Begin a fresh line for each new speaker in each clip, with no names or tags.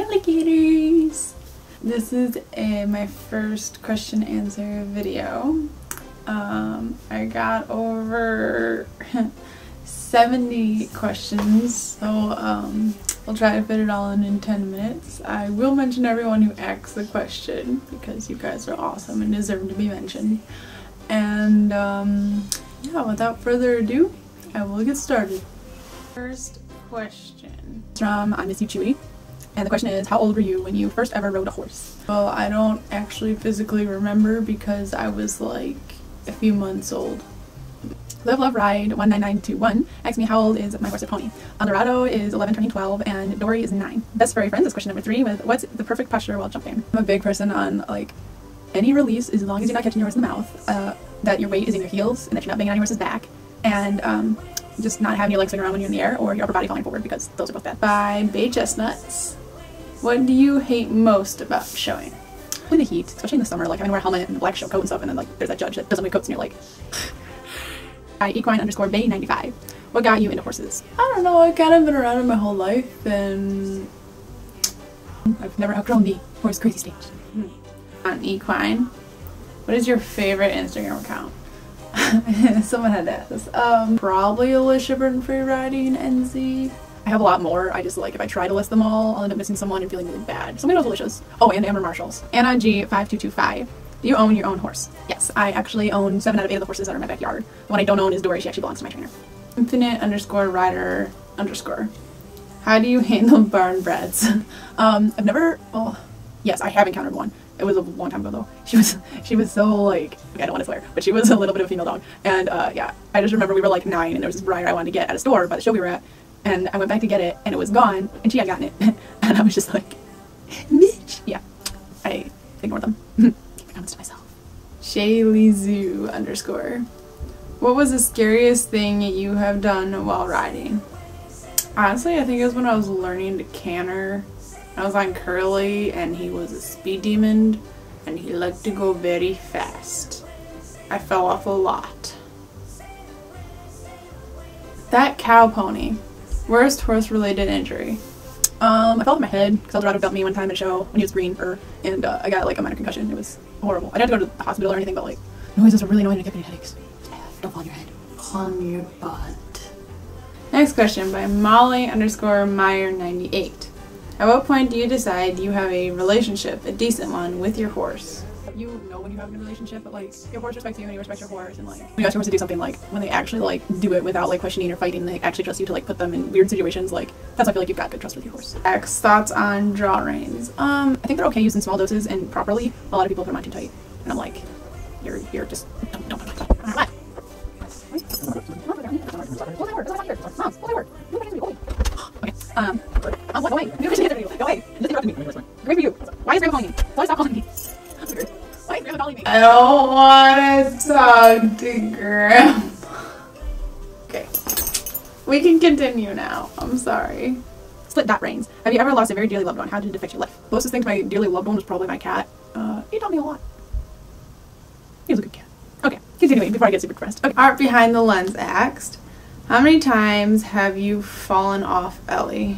alligators. This is my first question answer video. I got over 70 questions, so I'll try to fit it all in 10 minutes. I will mention everyone who asked the question because you guys are awesome and deserve to be mentioned. And yeah, without further ado, I will get started. First question from I Miss You Chewy, and the question is, how old were you when you first ever rode a horse? Well, I don't actually physically remember because I was like a few months old. Live Love Ride 19921 asked me how old is my horse or pony. Dorado is 11 turning 12 and Dory is 9. Best furry friends is question number 3 with what's the perfect posture while jumping. I'm a big person on like any release as long as you're not catching your horse in the mouth, that your weight is in your heels and that you're not banging on your horse's back, and just not having your legs swing around when you're in the air or your upper body falling forward because those are both bad. By Bay Chestnuts, what do you hate most about showing? Probably the heat, especially in the summer. Like having to wear a helmet and a black show coat and stuff, and then like there's that judge that doesn't wear coats and you're like. By Equine_Bay95, what got you into horses? I don't know, I've kind of been around it my whole life and I've never outgrown the horse crazy stage. On Equine, what is your favorite Instagram account? Someone had asked this. Probably Alicia Burton Free Riding NZ. I have a lot more. I just like, if I try to list them all, I'll end up missing someone and feeling really bad. Somebody knows Alicia's. Oh, and Amber Marshall's. Anna G5225. Do you own your own horse? Yes, I actually own 7 out of 8 of the horses that are in my backyard. The one I don't own is Dory. She actually belongs to my trainer. Infinite_rider_. How do you handle barn breds? I've never, well, yes, I have encountered one. It was a long time ago though. She was so like, okay, I don't want to swear, but she was a little bit of a female dog. And yeah, I just remember we were like 9 and there was this rider I wanted to get at a store by the show we were at. And I went back to get it and it was gone and she had gotten it. And I was just like, bitch. Yeah, I ignored them. To myself. Shaylee_. What was the scariest thing you have done while riding? Honestly, I think it was when I was learning to canter. I was on Curly and he was a speed demon and he liked to go very fast. I fell off a lot. That cow pony. Worst horse related injury? I fell off my head because Eldorado felt me one time at a show when he was green, and I got like a minor concussion. It was horrible. I didn't have to go to the hospital or anything, but like noises are really annoying and give me headaches. Don't fall on your head. On your butt. Next question by Molly_Meyer98. At what point do you decide you have a relationship, a decent one, with your horse? You know when you have a relationship, but like your horse respects you and you respect your horse, and like when you ask your horse to do something, like when they actually like do it without like questioning or fighting, they actually trust you to like put them in weird situations, like that's I feel like you've got good trust with your horse. X thoughts on draw reins. I think they're okay used in small doses and properly. A lot of people put them on too tight, and I'm like, you're just don't put them on tight. Go away. Go away. Just interrupted me. Great for you. Why is Grandma calling me? Why stop calling me? Why is Grandma calling me? I don't want to talk to Grandma. Okay. We can continue now. I'm sorry. Split dot reins. Have you ever lost a very dearly loved one? How did it affect your life? The closest thing to my dearly loved one was probably my cat. He taught me a lot. He was a good cat. Okay, continuing before I get super depressed. Okay. Art Behind the Lens asked, how many times have you fallen off Ellie?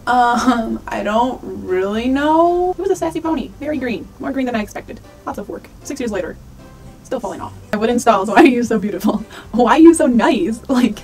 I don't really know. It was a sassy pony. Very green. More green than I expected. Lots of work. 6 years later. Still falling off. I would install, so why are you so beautiful? Why are you so nice? Like,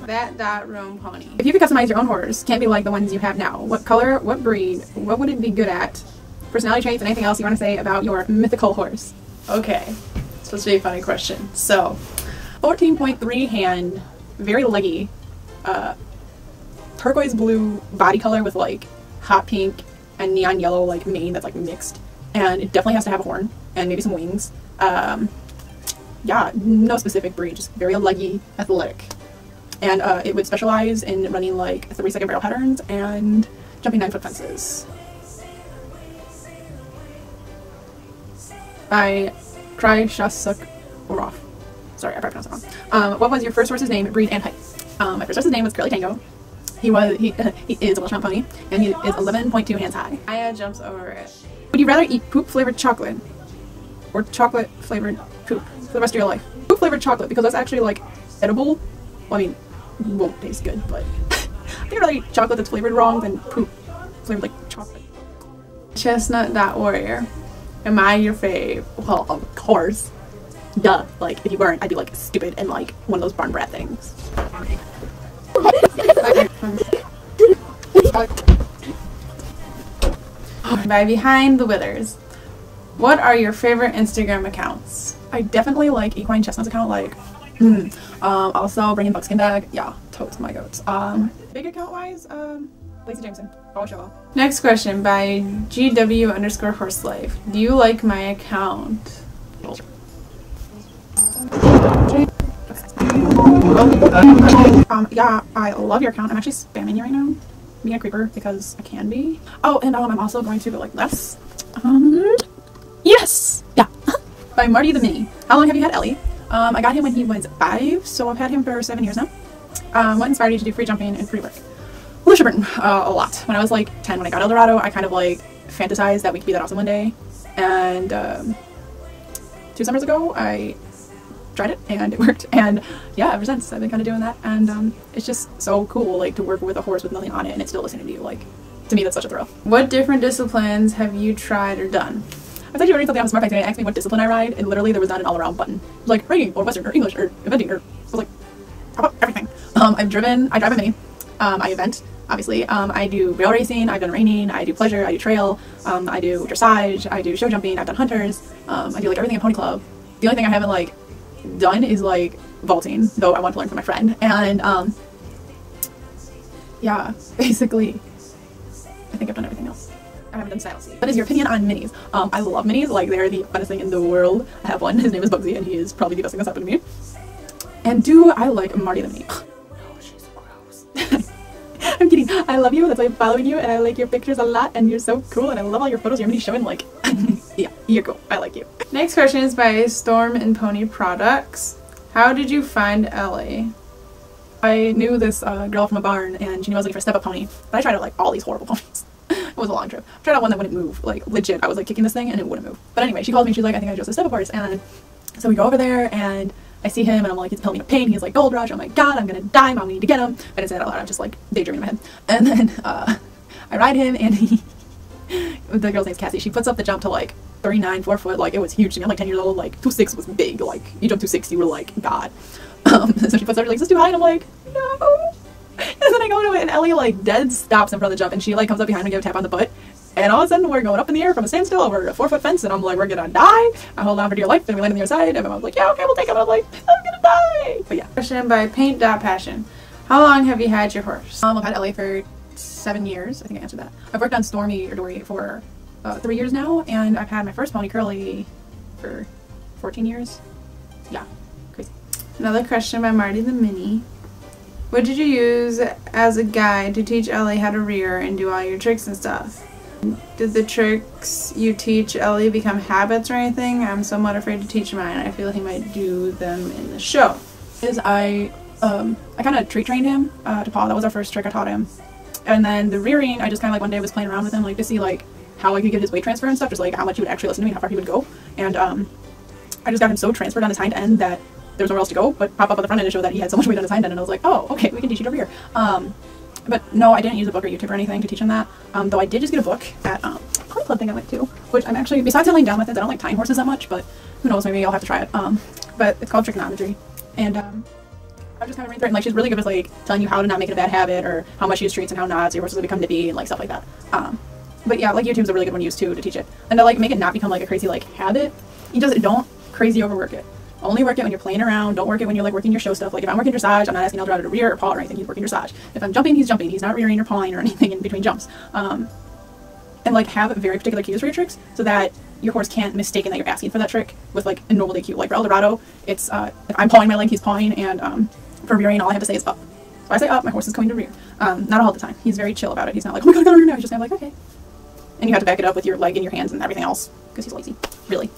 that Rome pony. If you could customize your own horse, can't be like the ones you have now. What color? What breed? What would it be good at? Personality traits and anything else you want to say about your mythical horse? Okay. It's supposed to be a funny question. So, 14.3 hand, very leggy, turquoise blue body color with like hot pink and neon yellow like mane that's like mixed, and it definitely has to have a horn and maybe some wings. Yeah, no specific breed, just very leggy, athletic, and it would specialize in running like 3-second barrel patterns and jumping 9-foot fences. I Cry Shasuk Orof. Sorry, I probably pronounced it wrong. What was your first horse's name, breed, and height? My first horse's name was Curly Tango. He is a Welsh Mountain Pony, and he is 11.2 hands high. Aya jumps over it. Would you rather eat poop-flavored chocolate or chocolate-flavored poop for the rest of your life? Poop-flavored chocolate, because that's actually, like, edible.
Well, I mean, it won't taste good, but I think I'd rather eat chocolate that's flavored wrong than poop flavored like chocolate.
Chestnut.warrior. Am I your fave?
Well, of course. Duh. Like, if you weren't, I'd be like stupid and like one of those barn brat things.
By Behind the Withers. What are your favorite Instagram accounts?
I definitely like Equine Chestnut's account, like, also bringing Buckskin bag, yeah, totes my goats. Big account wise, Lacey Jameson, always show off.
Next question by GW_horse_life. Do you like my account?
Yeah, I love your account. I'm actually spamming you right now, being a creeper because I can be. Oh, and I'm also going to go like this. Yes! Yeah. By Marty the Mini. How long have you had Ellie? I got him when he was 5, so I've had him for 7 years now. What inspired you to do free jumping and free work? Alicia Burton, a lot. When I was like 10, when I got Eldorado, I kind of like fantasized that we could be that awesome one day. And 2 summers ago, I tried it and it worked. And yeah, ever since I've been kind of doing that. And it's just so cool, like, to work with a horse with nothing on it and it's still listening to you. Like, to me, that's such a thrill.
What different disciplines have you tried or done?
I thought you were reading something on Smart Facts and it asked me what discipline I ride, and literally there was not an all-around button. It was like writing or Western or English or eventing, or I was like, how about everything? I drive a mini. I event, obviously. I do rail racing, I've done reining, I do pleasure, I do trail, I do dressage, I do show jumping, I've done hunters, I do like everything at Pony Club. The only thing I haven't like done is like vaulting, though I want to learn from my friend. And yeah, basically, I think I've done everything else. I haven't done saddle seat. What is your opinion on minis? I love minis, like they're the funnest thing in the world. I have one, his name is Bugsy, and he is probably the best thing that's happened to me. And do I like Marty the Mini? No, she's gross. I'm kidding. I love you, that's why I'm following you, and I like your pictures a lot, and you're so cool, and I love all your photos. Your mini showing like, yeah, you're cool. I like you.
Next question is by Storm and Pony Products. How did you find Ellie?
I knew this girl from a barn, and she knew I was looking for a step-up pony, but I tried out like all these horrible ponies. It was a long trip. I tried out one that wouldn't move, like legit. I was like kicking this thing and it wouldn't move. But anyway, she called me, she's like, I think I chose a step-up horse. And so we go over there and I see him and I'm like, he's telling me pain. He's like, Gold Rush. I'm like, God, I'm gonna die, Mom, we need to get him. I didn't say that out loud, I'm just like daydreaming in my head. And then I ride him and the girl's name's Cassie. She puts up the jump to like 39, 4 foot, like it was huge to me. I'm like 10 years old, like 2.6 was big, like you jump 2.6, you were like, God. So she puts up, like, is this too high? And I'm like, no. And then I go to it and Ellie like dead stops in front of the jump and she like comes up behind me and gives a tap on the butt. And all of a sudden we're going up in the air from a standstill over a 4-foot fence and I'm like, we're gonna die. I hold on for dear life and we land on the other side and my mom's like, yeah, okay, we'll take him. And I'm like, I'm gonna die. But yeah.
Question by Paint.Passion. How long have you had your horse?
I've had Ellie for 7 years. I think I answered that. I've worked on Stormy or Dory for 3 years now, and I've had my first pony, Curly, for 14 years. Yeah, crazy.
Another question by Marty the Mini. What did you use as a guide to teach Ellie how to rear and do all your tricks and stuff? Did the tricks you teach Ellie become habits or anything? I'm somewhat afraid to teach mine. I feel he might do them in the show.
I kind of treat trained him to paw. That was our first trick I taught him. And then the rearing, I just kind of like one day was playing around with him, like to see like how I could get his weight transfer and stuff, just like how much he would actually listen to me and how far he would go. And I just got him so transferred on his hind end that there was nowhere else to go but pop up on the front end to show that he had so much weight on his hind end, and I was like, oh, okay, we can teach you to rear. But no, I didn't use a book or YouTube or anything to teach him that, though I did just get a book at Pony Club thing I went to, which I'm actually, besides settling down with it, I don't like tying horses that much, but who knows, maybe I'll have to try it. But it's called trigonometry, and I'm just kind of reading through it, and like she's really good with like telling you how to not make it a bad habit or how much you use treats and how not, so your horses will become nippy and like stuff like that. But yeah, like YouTube's a really good one to use too to teach it, and to like make it not become like a crazy like habit. Don't crazy overwork it. Only work it when you're playing around. Don't work it when you're like working your show stuff. Like if I'm working dressage, I'm not asking Eldorado to rear or paw or anything. He's working dressage. If I'm jumping, he's jumping. He's not rearing or pawing or anything in between jumps. And like have very particular cues for your tricks so that your horse can't mistake that you're asking for that trick with like a normal cue. Like for Eldorado, it's if I'm pawing my leg, he's pawing, and for rearing, all I have to say is up. So I say up, my horse is going to rear. Not all the time. He's very chill about it. He's not like, oh my god, I gotta rear now. He's just kind of like, okay. And you have to back it up with your leg and your hands and everything else because he's lazy. Really.